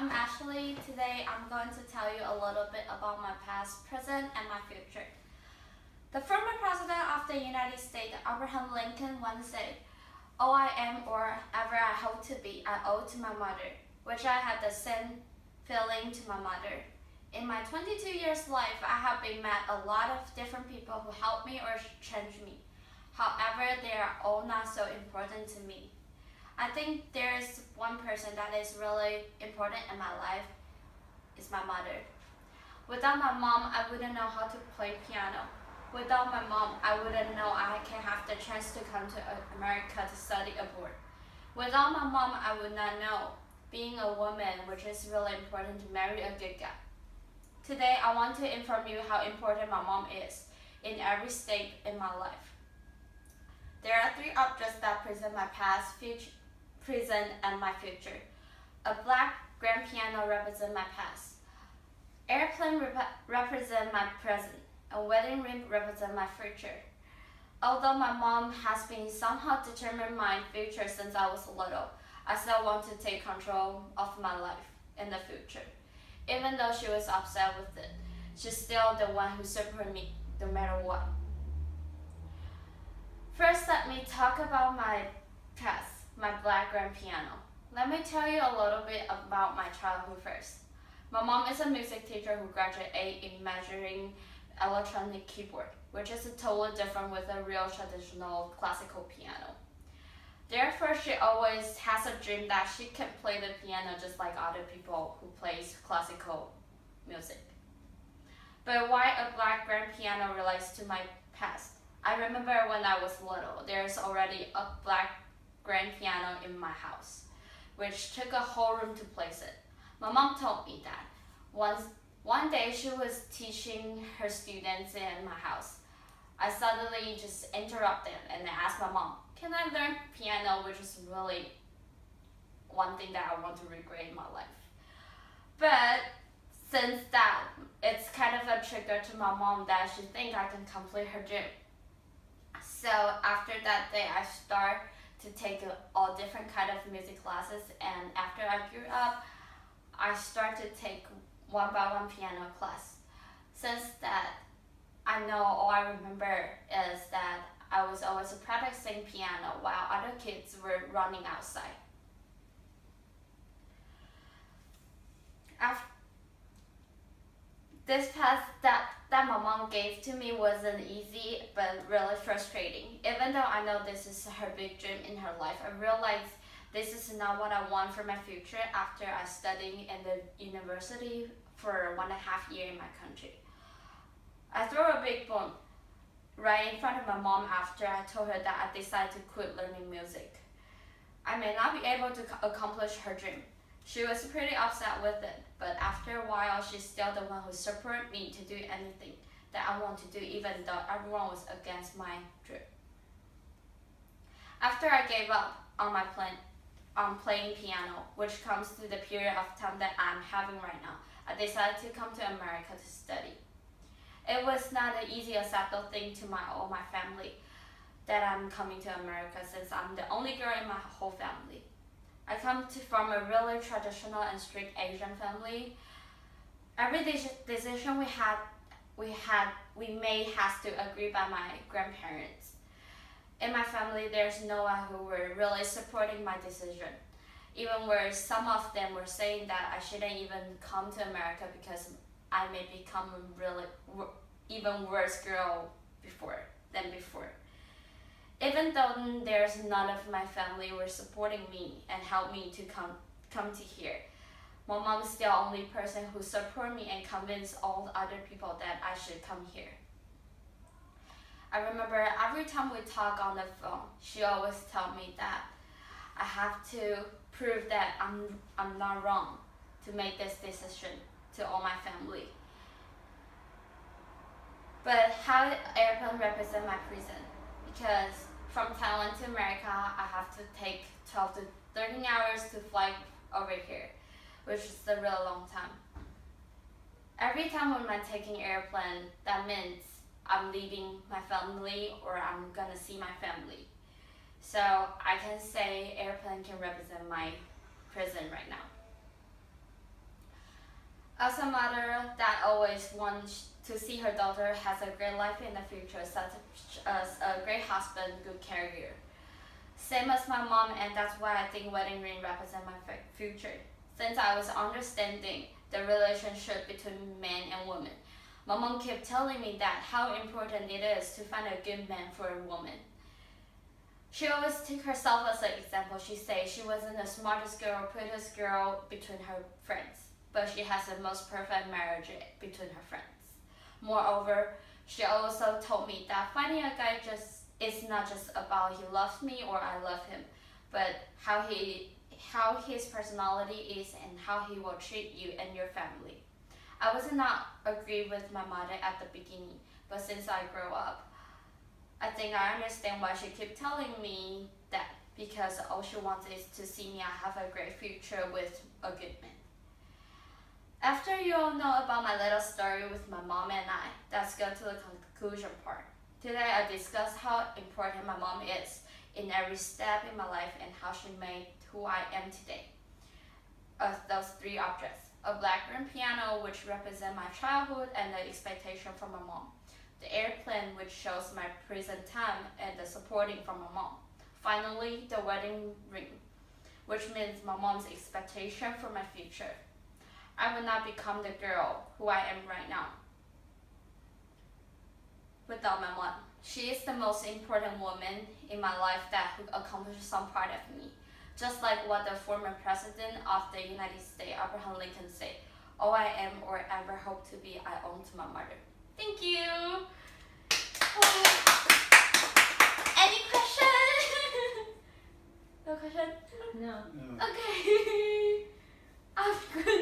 I'm Ashley. Today I'm going to tell you a little bit about my past, present, and my future. The former President of the United States, Abraham Lincoln, once said, "All I am or ever I hope to be, I owe to my mother," which I had the same feeling to my mother. In my 22 years life, I have been met a lot of different people who helped me or changed me. However, they are all not so important to me. I think there is one person that is really important in my life, is my mother. Without my mom, I wouldn't know how to play piano. Without my mom, I wouldn't know I can have the chance to come to America to study abroad. Without my mom, I would not know being a woman, which is really important, to marry a good guy. Today, I want to inform you how important my mom is in every stage in my life. There are three objects that present my past, present, and my future. A black grand piano represents my past. Airplane represents my present. A wedding ring represents my future. Although my mom has been somehow determined my future since I was little, I still want to take control of my life in the future. Even though she was upset with it, she's still the one who supported me no matter what. First, let me talk about my past, my black grand piano. Let me tell you a little bit about my childhood first. My mom is a music teacher who graduated in measuring electronic keyboard, which is totally different with a real traditional classical piano. Therefore, she always has a dream that she can play the piano just like other people who plays classical music. But why a black grand piano relates to my past? I remember when I was little, there's already a black grand piano in my house, which took a whole room to place it. My mom told me that one day she was teaching her students in my house. I suddenly just interrupted and asked my mom, "Can I learn piano?" which is really one thing that I want to regret in my life. But since that, it's kind of a trigger to my mom that she thinks I can complete her dream. So after that day, I start to take all different kind of music classes, and after I grew up, I start to take one by one piano class. Since that, I know all I remember is that I was always practicing piano while other kids were running outside. This path that my mom gave to me wasn't easy, but really frustrating. Even though I know this is her big dream in her life, I realized this is not what I want for my future after I studied in the university for 1.5 years in my country. I threw a big bomb right in front of my mom after I told her that I decided to quit learning music. I may not be able to accomplish her dream. She was pretty upset with it, but after a while, she's still the one who supported me to do anything that I want to do, even though everyone was against my dream. After I gave up on my plan on playing piano, which comes to the period of time that I'm having right now, I decided to come to America to study. It was not an easy acceptable thing to all my family that I'm coming to America, since I'm the only girl in my whole family. I come from a really traditional and strict Asian family. Every decision we made has to agree by my grandparents. In my family, there's no one who were really supporting my decision. Even where some of them were saying that I shouldn't even come to America because I may become a really even worse girl before. Even though there's none of my family were supporting me and helped me to come to here, my mom's still the only person who support me and convinced all the other people that I should come here. I remember every time we talk on the phone, she always tell me that I have to prove that I'm not wrong to make this decision to all my family. But how did airplane represent my present? Because from Thailand to America, I have to take 12 to 13 hours to fly over here, which is a really long time. Every time when I'm taking airplane, that means I'm leaving my family or I'm gonna see my family. So I can say airplane can represent my present right now. As a mother that always wants to see her daughter has a great life in the future, such as a great husband, good career. Same as my mom, and that's why I think wedding ring represents my future. Since I was understanding the relationship between men and women, my mom kept telling me that how important it is to find a good man for a woman. She always took herself as an example. She said she wasn't the smartest girl, prettiest girl between her friends, but she has the most perfect marriage between her friends. Moreover, she also told me that finding a guy is not just about he loves me or I love him, but how his personality is and how he will treat you and your family. I was not agree with my mother at the beginning, but since I grew up, I think I understand why she kept telling me that, because all she wants is to see me have a great future with a good man. After you all know about my little story with my mom and I, let's go to the conclusion part. Today I discuss how important my mom is in every step in my life and how she made who I am today. Those three objects: a black grand piano, which represents my childhood and the expectation from my mom; the airplane, which shows my present time and the supporting from my mom; finally, the wedding ring, which means my mom's expectation for my future. I will not become the girl who I am right now without my mom. She is the most important woman in my life that accomplished some part of me. Just like what the former president of the United States, Abraham Lincoln, said, "All I am or ever hope to be, I owe to my mother." Thank you. Any question? No question? No. Okay. I'm good.